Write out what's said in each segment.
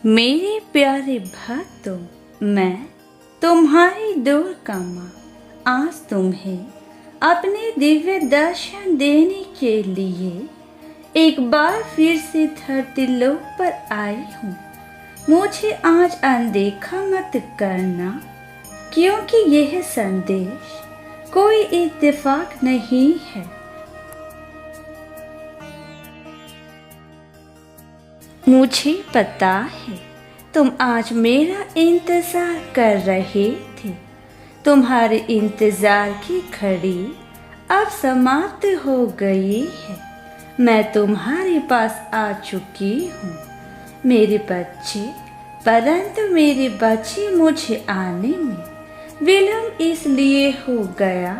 मेरे प्यारे भक्तों, मैं तुम्हारी दूर का माँ आज तुम्हें अपने दिव्य दर्शन देने के लिए एक बार फिर से धरती लोक पर आई हूँ। मुझे आज अनदेखा मत करना, क्योंकि यह संदेश कोई इत्तेफाक नहीं है। मुझे पता है तुम आज मेरा इंतज़ार कर रहे थे। तुम्हारे इंतज़ार की घड़ी अब समाप्त हो गई है। मैं तुम्हारे पास आ चुकी हूँ मेरे बच्चे, परंतु मेरे बच्चे मुझे आने में विलम्ब इसलिए हो गया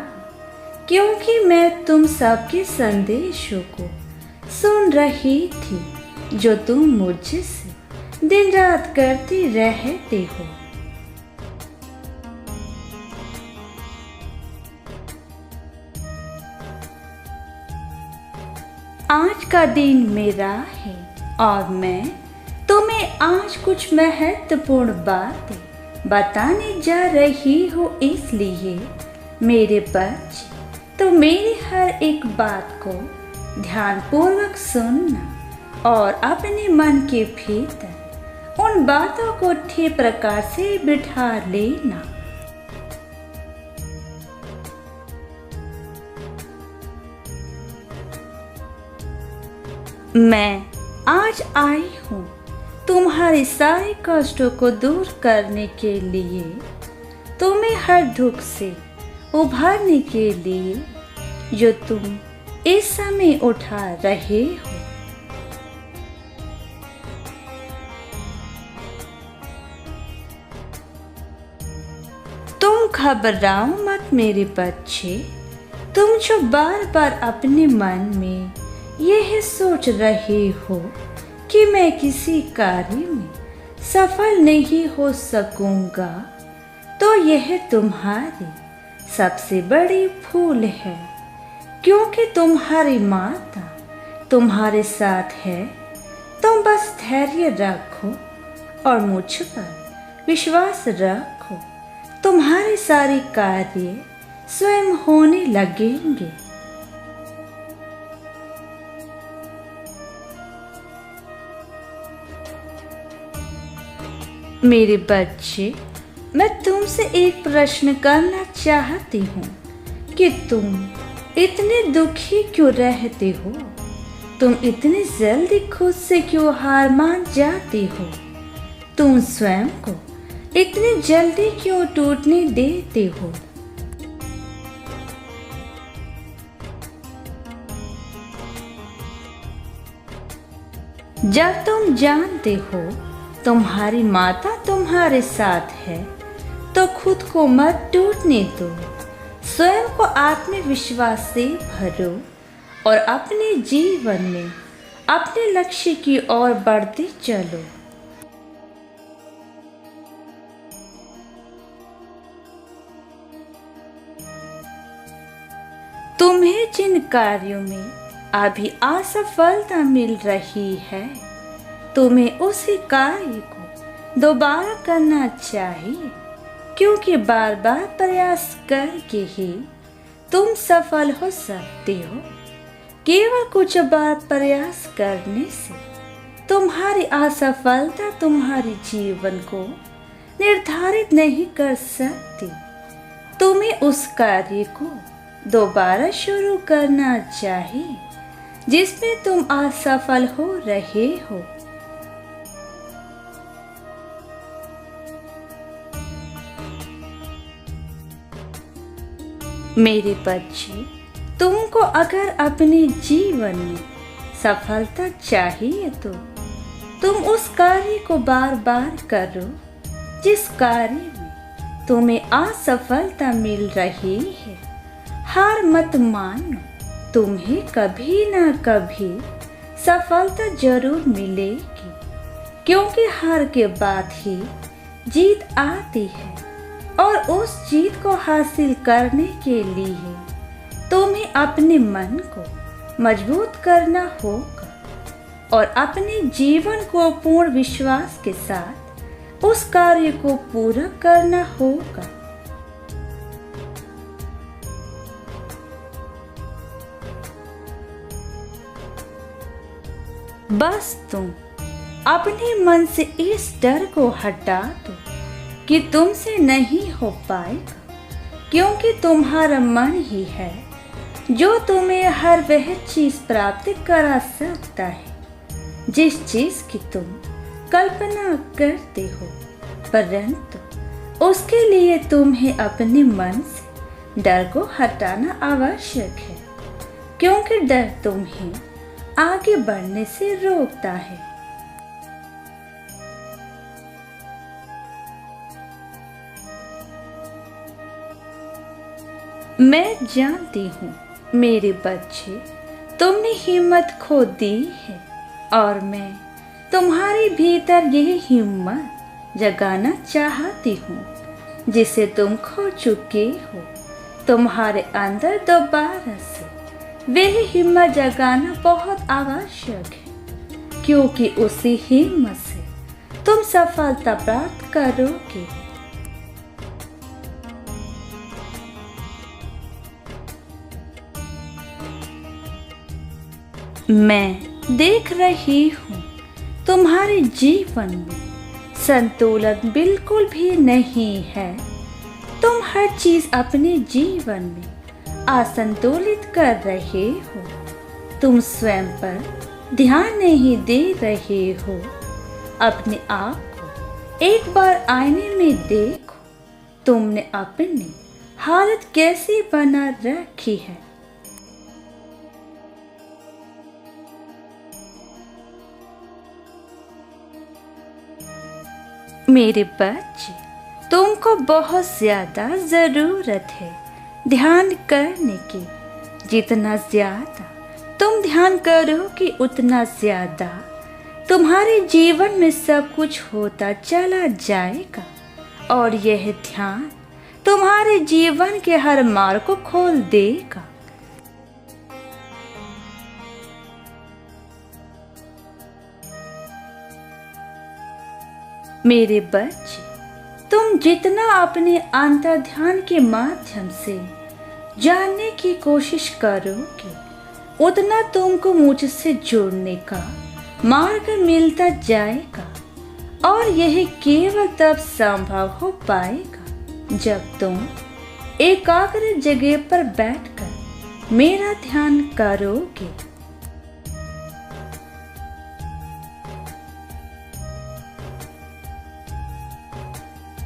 क्योंकि मैं तुम सबके संदेशों को सुन रही थी जो तुम मुझसे दिन रात करते रहते हो। आज का दिन मेरा है और मैं तुम्हें आज कुछ महत्वपूर्ण बातें बताने जा रही हूँ। इसलिए मेरे बच्चे, तो मेरी हर एक बात को ध्यानपूर्वक सुनना और अपने मन के भीतर उन बातों को ठीक प्रकार से बिठा लेना। मैं आज आई हूँ तुम्हारे सारे कष्टों को दूर करने के लिए, तुम्हें हर दुख से उभारने के लिए जो तुम इस समय उठा रहे हो। तुम घबराओ मत मेरे बच्चे। तुम जो बार बार अपने मन में यह सोच रहे हो कि मैं किसी कार्य में सफल नहीं हो सकूंगा, तो यह तुम्हारी सबसे बड़ी भूल है, क्योंकि तुम्हारी माता तुम्हारे साथ है। तुम बस धैर्य रखो और मुझ पर विश्वास रखो। तुम्हारे सारे कार्य स्वयं होने लगेंगे। मेरे बच्चे, मैं तुमसे एक प्रश्न करना चाहती हूँ कि तुम इतने दुखी क्यों रहते हो? तुम इतनी जल्दी खुद से क्यों हार मान जाती हो? तुम स्वयं को इतनी जल्दी क्यों टूटने देते हो? जब तुम जानते हो तुम्हारी माता तुम्हारे साथ है, तो खुद को मत टूटने दो। स्वयं को आत्मविश्वास से भरो और अपने जीवन में अपने लक्ष्य की ओर बढ़ते चलो। तुम्हें जिन कार्यों में अभी असफलता मिल रही है, तुम्हें उसी कार्य को दोबारा करना चाहिए, क्योंकि बार बार प्रयास करके ही तुम सफल हो सकते हो। केवल कुछ बार प्रयास करने से तुम्हारी असफलता तुम्हारे जीवन को निर्धारित नहीं कर सकती। तुम्हें उस कार्य को दोबारा शुरू करना चाहिए जिसमें तुम असफल हो रहे हो। मेरे बच्चे, तुमको अगर अपने जीवन में सफलता चाहिए तो तुम उस कार्य को बार बार करो जिस कार्य में तुम्हें असफलता मिल रही है। हार मत मानो, तुम्हें कभी ना कभी सफलता जरूर मिलेगी, क्योंकि हार के बाद ही जीत आती है। और उस जीत को हासिल करने के लिए तुम्हें अपने मन को मजबूत करना होगा और अपने जीवन को पूर्ण विश्वास के साथ उस कार्य को पूरा करना होगा। बस तुम अपने मन से इस डर को हटा दो कि तुमसे नहीं हो पाएगा, क्योंकि तुम्हारा मन ही है जो तुम्हें हर वह चीज प्राप्त करा सकता है जिस चीज की तुम कल्पना करते हो, परंतु उसके लिए तुम्हें अपने मन से डर को हटाना आवश्यक है, क्योंकि डर तुम्हें आगे बढ़ने से रोकता है। मैं जानती हूँ मेरे बच्चे, तुमने हिम्मत खो दी है और मैं तुम्हारे भीतर यह हिम्मत जगाना चाहती हूँ जिसे तुम खो चुके हो। तुम्हारे अंदर दोबारा से वह हिम्मत जगाना बहुत आवश्यक है, क्योंकि उसी हिम्मत से तुम सफलता प्राप्त करोगे। मैं देख रही हूँ तुम्हारे जीवन में संतुलन बिल्कुल भी नहीं है। तुम हर चीज अपने जीवन में असंतुलित कर रहे हो। तुम स्वयं पर ध्यान नहीं दे रहे हो। अपने आप को एक बार आईने में देखो, तुमने अपनी हालत कैसी बना रखी है। मेरे बच्चे, तुमको बहुत ज्यादा जरूरत है ध्यान करने की। जितना ज्यादा तुम ध्यान करोगे उतना ज्यादा तुम्हारे जीवन में सब कुछ होता चला जाएगा और यह ध्यान तुम्हारे जीवन के हर मार्ग को खोल देगा। मेरे बच्चे, तुम जितना अपने अंतर ध्यान के माध्यम से जानने की कोशिश करोगे, उतना तुमको मुझसे जुड़ने का मार्ग मिलता जाएगा। और यह केवल तब संभव हो पाएगा जब तुम एकाग्र जगह पर बैठकर मेरा ध्यान करोगे।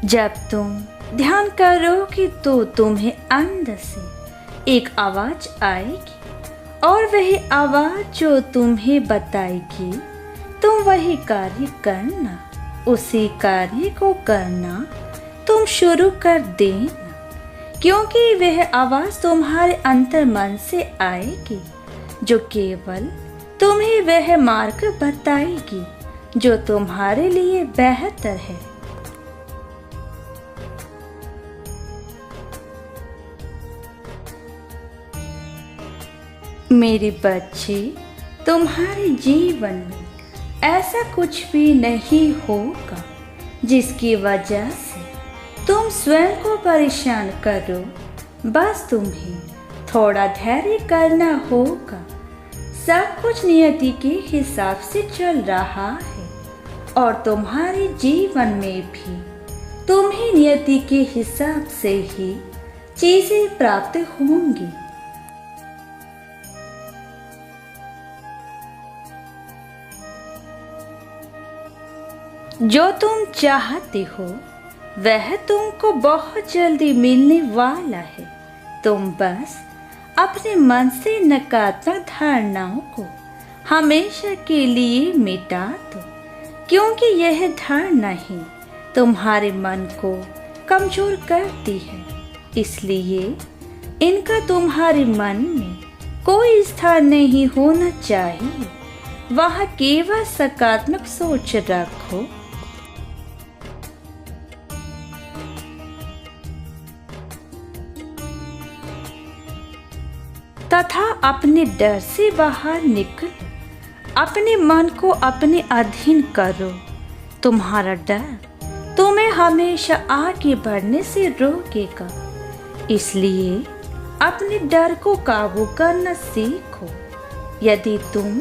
जब तुम ध्यान करोगे तो तुम्हें अंदर से एक आवाज आएगी और वही आवाज जो तुम्हें बताएगी तुम वही कार्य करना, उसी कार्य को करना तुम शुरू कर देना, क्योंकि वह आवाज तुम्हारे अंतर मन से आएगी जो केवल तुम्हें वह मार्ग बताएगी जो तुम्हारे लिए बेहतर है। मेरे बच्चे, तुम्हारे जीवन में ऐसा कुछ भी नहीं होगा जिसकी वजह से तुम स्वयं को परेशान करो। बस तुम्हें थोड़ा धैर्य करना होगा। सब कुछ नियति के हिसाब से चल रहा है और तुम्हारे जीवन में भी तुम्हें नियति के हिसाब से ही चीजें प्राप्त होंगी। जो तुम चाहते हो वह तुमको बहुत जल्दी मिलने वाला है। तुम बस अपने मन से नकारात्मक धारणाओं को हमेशा के लिए मिटा दो, क्योंकि यह धारणा ही तुम्हारे मन को कमजोर करती है। इसलिए इनका तुम्हारे मन में कोई स्थान नहीं होना चाहिए। वहाँ केवल सकारात्मक सोच रखो। तथा अपने डर से बाहर निकलो। अपने मन को अपने अधीन करो। तुम्हारा डर तुम्हें हमेशा आगे बढ़ने से रोकेगा, इसलिए अपने डर को काबू करना सीखो। यदि तुम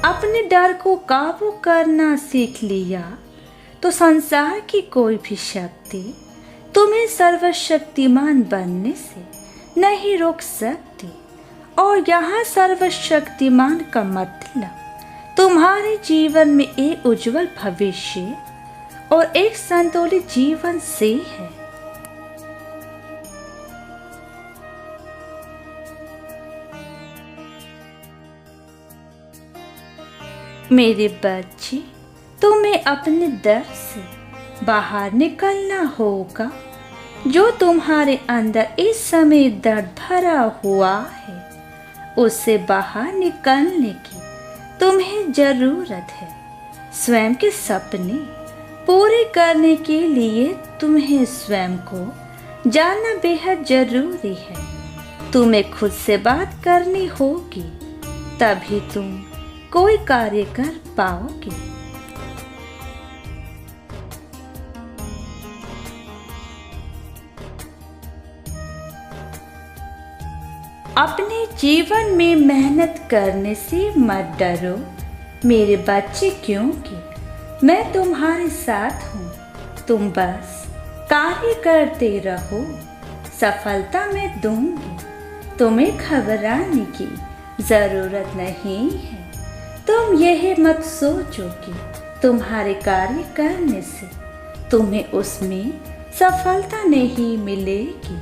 अपने डर को काबू करना सीख लिया तो संसार की कोई भी शक्ति तुम्हें सर्वशक्तिमान बनने से नहीं रोक सकती। और यहाँ सर्वशक्तिमान का मतलब तुम्हारे जीवन में एक उज्जवल भविष्य और एक संतुलित जीवन से है। मेरे बच्चे, तुम्हें अपने डर से बाहर निकलना होगा। जो तुम्हारे अंदर इस समय दर्द भरा हुआ है, उससे बाहर निकलने की तुम्हें जरूरत है। स्वयं के सपने पूरे करने के लिए तुम्हें स्वयं को जानना बेहद जरूरी है। तुम्हें खुद से बात करनी होगी, तभी तुम कोई कार्य कर पाओगे। अपने जीवन में मेहनत करने से मत डरो मेरे बच्चे, क्योंकि मैं तुम्हारे साथ हूँ। तुम बस कार्य करते रहो, सफलता मैं दूंगी। तुम्हें घबराने की जरूरत नहीं है। तुम यह मत सोचो कि तुम्हारे कार्य करने से तुम्हें उसमें सफलता नहीं मिलेगी।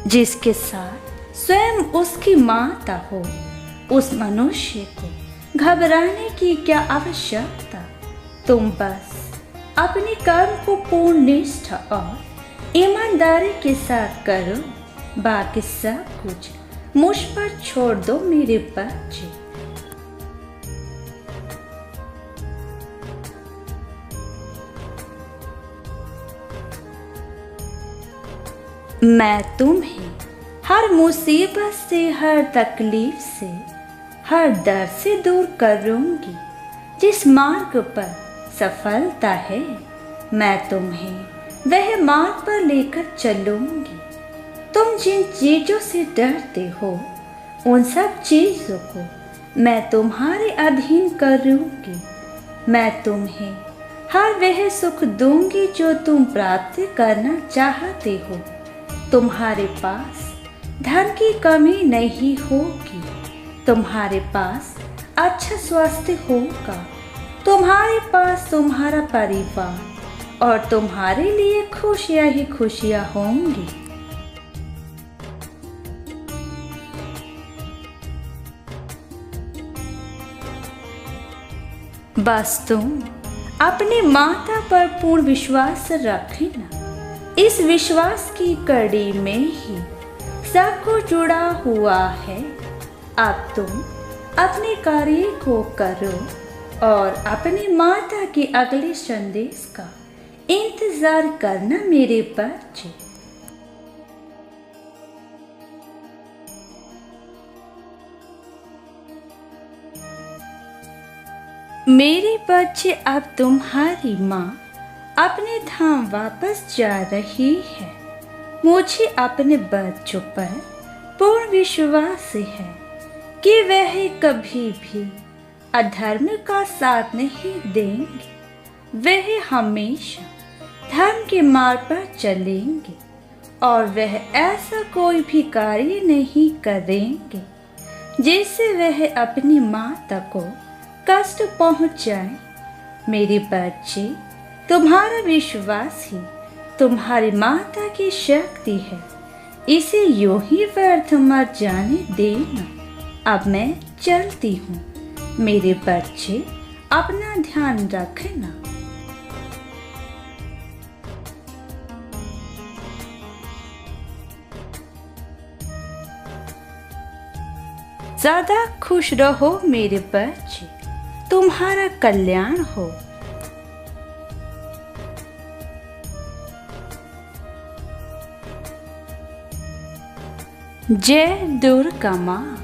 जिसके साथ स्वयं उसकी माता हो, उस मनुष्य को घबराने की क्या आवश्यकता। तुम बस अपने कर्म को पूर्ण निष्ठा और ईमानदारी के साथ करो। बाकी सब कुछ मुझ पर छोड़ दो मेरे बच्चे। मैं तुम्हें हर मुसीबत से, हर तकलीफ से, हर डर से दूर करूंगी। जिस मार्ग पर सफलता है, मैं तुम्हें वह मार्ग पर लेकर चलूंगी। तुम जिन चीजों से डरते हो, उन सब चीजों को मैं तुम्हारे अधीन करूंगी। मैं तुम्हें हर वह सुख दूंगी जो तुम प्राप्त करना चाहते हो। तुम्हारे पास धन की कमी नहीं होगी। तुम्हारे पास अच्छा स्वास्थ्य होगा। तुम्हारे पास तुम्हारा परिवार और तुम्हारे लिए खुशियां ही खुशियां होंगी। बस तुम अपनी माता पर पूर्ण विश्वास रखना। इस विश्वास की कड़ी में ही सब कुछ जुड़ा हुआ है। अब तुम अपने कार्य को करो और अपनी माता के अगले संदेश का इंतजार करना मेरे बच्चे। मेरे बच्चे, अब तुम्हारी माँ अपने धाम वापस जा रही है। मुझे अपने बच्चों पर पूर्ण विश्वास है कि वह कभी भी अधर्म का साथ नहीं देंगे। वह हमेशा धर्म के मार्ग पर चलेंगे और वह ऐसा कोई भी कार्य नहीं करेंगे जिससे वह अपनी माता को कष्ट पहुंचाए। मेरे बच्चे, तुम्हारा विश्वास ही तुम्हारी माता की शक्ति है। इसे यूं ही व्यर्थ मत जाने देना। अब मैं चलती हूँ। मेरे बच्चे, अपना ध्यान रखना। ज्यादा खुश रहो मेरे बच्चे। तुम्हारा कल्याण हो। जय दुर्गा माँ।